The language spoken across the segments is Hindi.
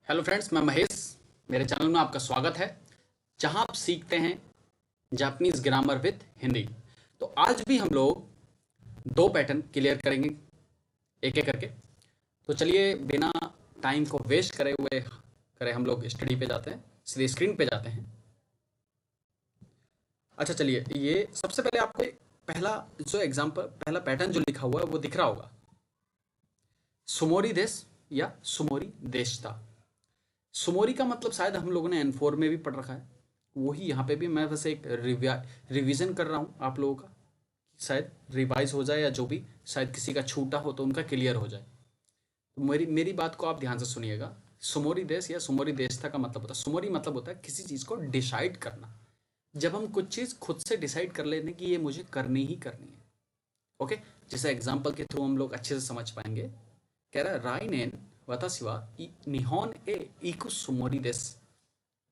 हेलो फ्रेंड्स, मैं महेश। मेरे चैनल में आपका स्वागत है, जहां आप सीखते हैं जापानीज ग्रामर विद हिंदी। तो आज भी हम लोग दो पैटर्न क्लियर करेंगे एक एक करके। तो चलिए बिना टाइम को वेस्ट करे हम लोग स्टडी पे जाते हैं, सीधे स्क्रीन पे जाते हैं। अच्छा चलिए, ये सबसे पहले आपको पहला जो एग्जाम्पल, पहला पैटर्न जो लिखा हुआ है वो दिख रहा होगा, सुमोरी देश या सुमोरी देशता। सुमोरी का मतलब शायद हम लोगों ने एन4 में भी पढ़ रखा है, वही यहाँ पे भी मैं वैसे एक रिवीजन कर रहा हूँ आप लोगों का, शायद रिवाइज हो जाए या जो भी, शायद किसी का छूटा हो तो उनका क्लियर हो जाए। तो मेरी मेरी बात को आप ध्यान से सुनिएगा। सुमोरी देश या सुमोरी देशता का मतलब होता है, सुमोरी मतलब होता है किसी चीज़ को डिसाइड करना। जब हम कुछ चीज़ खुद से डिसाइड कर लेते हैं कि ये मुझे करनी ही करनी है। ओके, जैसे एग्जाम्पल के थ्रू हम लोग अच्छे से समझ पाएंगे। कह रहा है राइनेन वतासिवा निहोन ए इकु सुमोरी देस।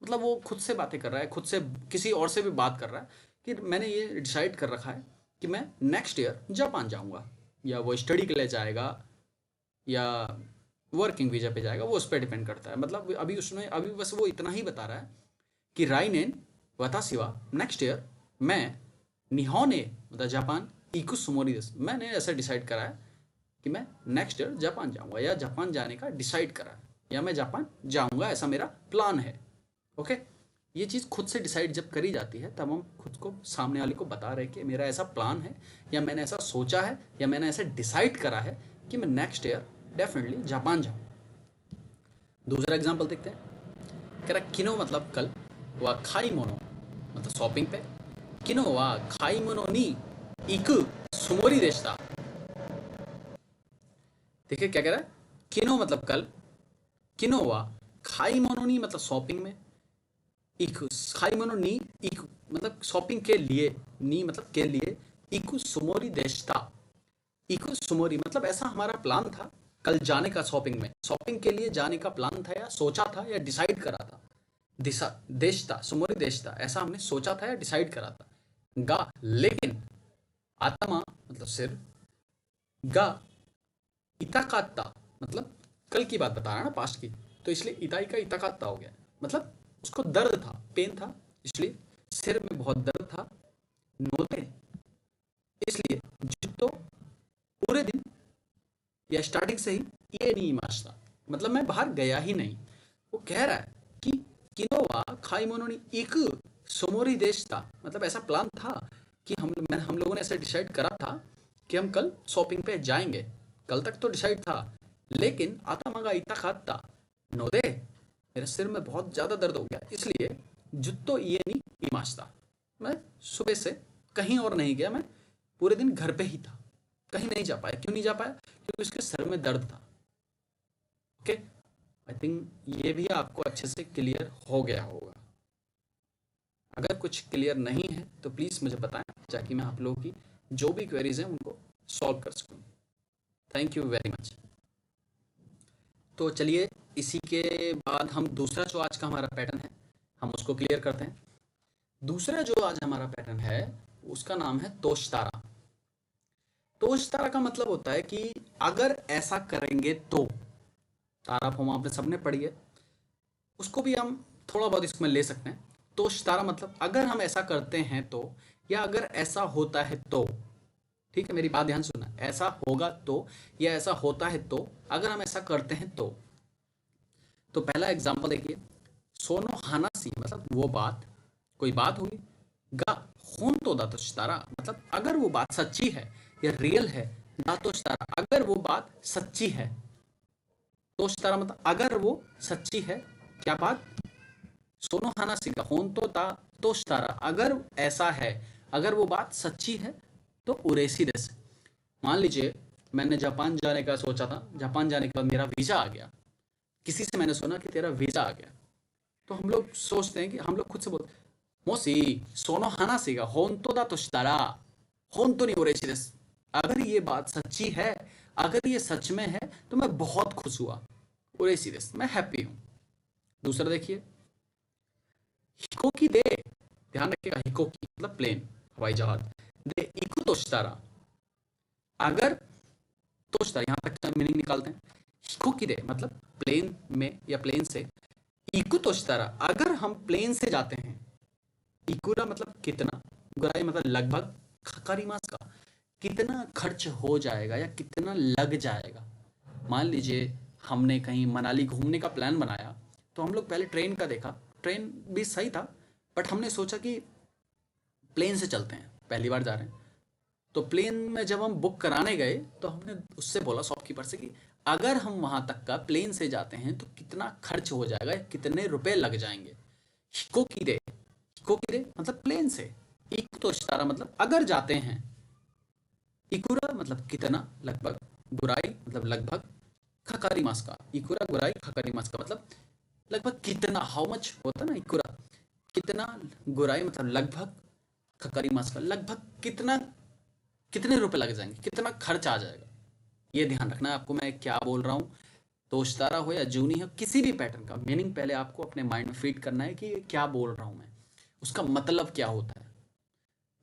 मतलब वो खुद से बातें कर रहा है, खुद से किसी और से भी बात कर रहा है कि मैंने ये डिसाइड कर रखा है कि मैं नेक्स्ट ईयर जापान जाऊंगा, या वो स्टडी के लिए जाएगा या वर्किंग वीजा पे जाएगा, वो उस पर डिपेंड करता है। मतलब अभी बस वो इतना ही बता रहा है कि राइनेन वतासिवा नेक्स्ट ईयर मैं निहोने मतलब जापान इकु सुमोरी देस, मैंने ऐसा डिसाइड करा है कि मैं नेक्स्ट ईयर जापान जाऊंगा, या जापान जाने का डिसाइड करा है, या मैं जापान जाऊंगा, ऐसा मेरा प्लान है। ओके, ये चीज़ खुद से डिसाइड जब करी जाती है तब हम खुद को, सामने वाले को बता रहे कि मेरा ऐसा प्लान है, या मैंने ऐसा सोचा है, या मैंने ऐसा डिसाइड करा है कि मैं नेक्स्ट ईयर डेफिनेटली जापान जाऊँ। दूसरा एग्जाम्पल देखते हैं। कह रहा किनो मतलब कल, व खाई मोनो मतलब शॉपिंग पे, किनो व खाई मोनो नी इकु सुमोरी देशता। देखिए क्या कह रहा है, किनो मतलब कल, किनोवा खाई मोनोनी मतलब शॉपिंग में, इकु खाई मोनो नी इकु मतलब शॉपिंग के लिए, नी मतलब के लिए, इकु सुमोरी देशता। इकु सुमोरी मतलब ऐसा हमारा प्लान था कल जाने का, शॉपिंग में, शॉपिंग के लिए जाने का प्लान था, या सोचा था, या डिसाइड करा था। दिशा देशता, सुमोरी देशता, ऐसा हमने सोचा था या डिसाइड करा था। गा लेकिन, आत्मा मतलब सिर, गा इताकाता मतलब कल की बात बता रहा है ना, पास्ट की, तो इसलिए इताई का इताकाता हो गया। मतलब उसको दर्द था, पेन था, इसलिए सिर में बहुत दर्द था। नोते इसलिए जितो पूरे दिन या स्टार्टिंग से ही ये नहीं माशता, मतलब मैं बाहर गया ही नहीं। वो कह रहा है कि किनोवा खाई मोनोनी एक सोमोरी देश था, मतलब ऐसा प्लान था कि हम लोगों ने ऐसा डिसाइड करा था कि हम कल शॉपिंग पे जाएंगे। कल तक तो डिसाइड था, लेकिन आता मगा इतना खाता नोदे, मेरे सिर में बहुत ज़्यादा दर्द हो गया, इसलिए जुत्तो ये नहीं इमाशता, मैं सुबह से कहीं और नहीं गया, मैं पूरे दिन घर पे ही था, कहीं नहीं जा पाया। क्यों नहीं जा पाया? क्योंकि उसके सर में दर्द था। ओके, आई थिंक ये भी आपको अच्छे से क्लियर हो गया होगा। अगर कुछ क्लियर नहीं है तो प्लीज़ मुझे बताएं, ताकि मैं आप लोगों की जो भी क्वेरीज हैं उनको सॉल्व कर सकूँ। Thank you very much. तो चलिए, इसी के बाद हम दूसरा जो आज का हमारा पैटर्न है हम उसको क्लियर करते हैं। दूसरा जो आज हमारा पैटर्न है उसका नाम है तोशतारा। तोशतारा का मतलब होता है कि अगर ऐसा करेंगे तो, तारा फॉर्म आपने सबने पढ़ी है, उसको भी हम थोड़ा बहुत इसमें ले सकते हैं। तोशतारा मतलब अगर हम ऐसा करते हैं तो, या अगर ऐसा होता है तो। ठीक है, मेरी बात ध्यान सुनना, ऐसा होगा तो, या ऐसा होता है तो, अगर हम ऐसा करते हैं तो पहला एग्जांपल देखिए, सोनो हानासी मतलब वो बात, कोई बात होगी। गा होन तो दातोश्तारा मतलब अगर वो बात सच्ची है या रियल है। दातोश्तारा अगर वो बात सच्ची है। तोश्तारा मतलब अगर वो सच्ची है, क्या बात? सोनो हानासी का होन तो दातोश्तारा अगर ऐसा है, अगर वो बात सच्ची है तो उरेसी देस। मान लीजिए मैंने जापान जाने का सोचा था, जापान जाने के बाद मेरा वीज़ा आ गया, किसी से मैंने सुना कि तेरा वीज़ा आ गया, तो हम लोग सोचते हैं कि हम लोग खुद से बोलते, मोसी सोनो हानासी गा होंतो दा तो शितारा होंतो नहीं उरेशी देस। अगर ये बात सच्ची है, अगर ये सच में है तो मैं बहुत खुश हुआ, उरेशी देस, मैं हैप्पी हूँ। दूसरा देखिए, हिकोकी दे, ध्यान रखिएगा, हिकोकी मतलब प्लेन, हवाई जहाज, दे इकु तो शितारा, अगर, तो यहाँ तक मीनिंग निकालते हैं, हिकोकिरे मतलब प्लेन में या प्लेन से, इकु तो शितारा अगर हम प्लेन से जाते हैं, इकुरा मतलब कितना, गुराई मतलब लगभग, खकारी मास का कितना खर्च हो जाएगा या कितना लग जाएगा। मान लीजिए हमने कहीं मनाली घूमने का प्लान बनाया, तो हम लोग पहले ट्रेन का देखा, ट्रेन भी सही था, बट हमने सोचा कि प्लेन से चलते हैं, पहली बार जा रहे हैं। तो प्लेन में जब हम बुक कराने गए तो हमने उससे बोला शॉपकीपर से कि अगर हम वहां तक का प्लेन से जाते हैं तो कितना खर्च हो जाएगा, कितने रुपए लग जाएंगे। हिकोकिरे, हिकोकिरे मतलब प्लेन से, इक तो इशारा मतलब अगर जाते हैं, इकुरा मतलब कितना, लगभग, गुराई मतलब लगभग, खकारी मास का, इकुरा गुराई खकारी मास का मतलब लगभग कितना, हाउ मच होता ना इकुरा, कितना, गुराई मतलब लगभग, खकारी मास का लगभग कितना, कितने रुपए लग जाएंगे, कितना खर्च आ जाएगा। ये ध्यान रखना है आपको मैं क्या बोल रहा हूँ। तो इशारा हो या जूनी हो, किसी भी पैटर्न का मीनिंग पहले आपको अपने माइंड में फीड करना है कि ये क्या बोल रहा हूँ मैं, उसका मतलब क्या होता है।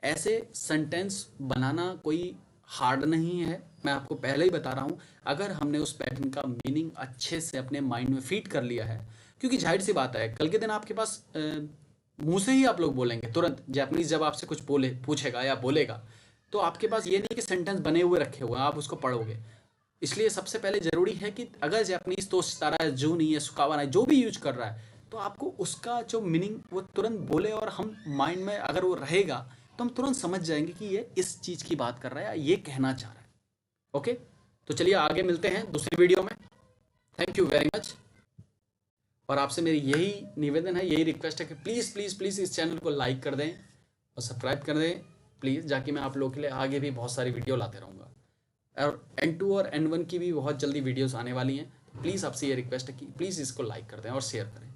ऐसे सेंटेंस बनाना कोई हार्ड नहीं है, मैं आपको पहले ही बता रहा हूँ। अगर हमने उस पैटर्न का मीनिंग अच्छे से अपने माइंड में फीड कर लिया है, क्योंकि जाहिर सी बात है कल के दिन आपके पास मुंह से ही आप लोग बोलेंगे तुरंत, जैपनीज जब आपसे कुछ बोले पूछेगा या बोलेगा, तो आपके पास ये नहीं कि सेंटेंस बने हुए रखे हुए हैं आप उसको पढ़ोगे। इसलिए सबसे पहले ज़रूरी है कि अगर जापानीज़ तो सितारा है, जूनी है, सुकावा है, जो भी यूज कर रहा है, तो आपको उसका जो मीनिंग वो तुरंत बोले, और हम माइंड में अगर वो रहेगा तो हम तुरंत समझ जाएंगे कि ये इस चीज़ की बात कर रहा है या ये कहना चाह रहा है। ओके, तो चलिए आगे मिलते हैं दूसरी वीडियो में। Thank you very much. और आपसे मेरी यही निवेदन है, यही रिक्वेस्ट है कि प्लीज़ प्लीज़ प्लीज़ इस चैनल को लाइक कर दें और सब्सक्राइब कर दें प्लीज़, जाकि मैं आप लोगों के लिए आगे भी बहुत सारी वीडियो लाते रहूँगा। और N2 और N1 की भी बहुत जल्दी वीडियोस आने वाली हैं, तो प्लीज़ आपसे ये रिक्वेस्ट है कि प्लीज़ इसको लाइक कर दें और शेयर करें।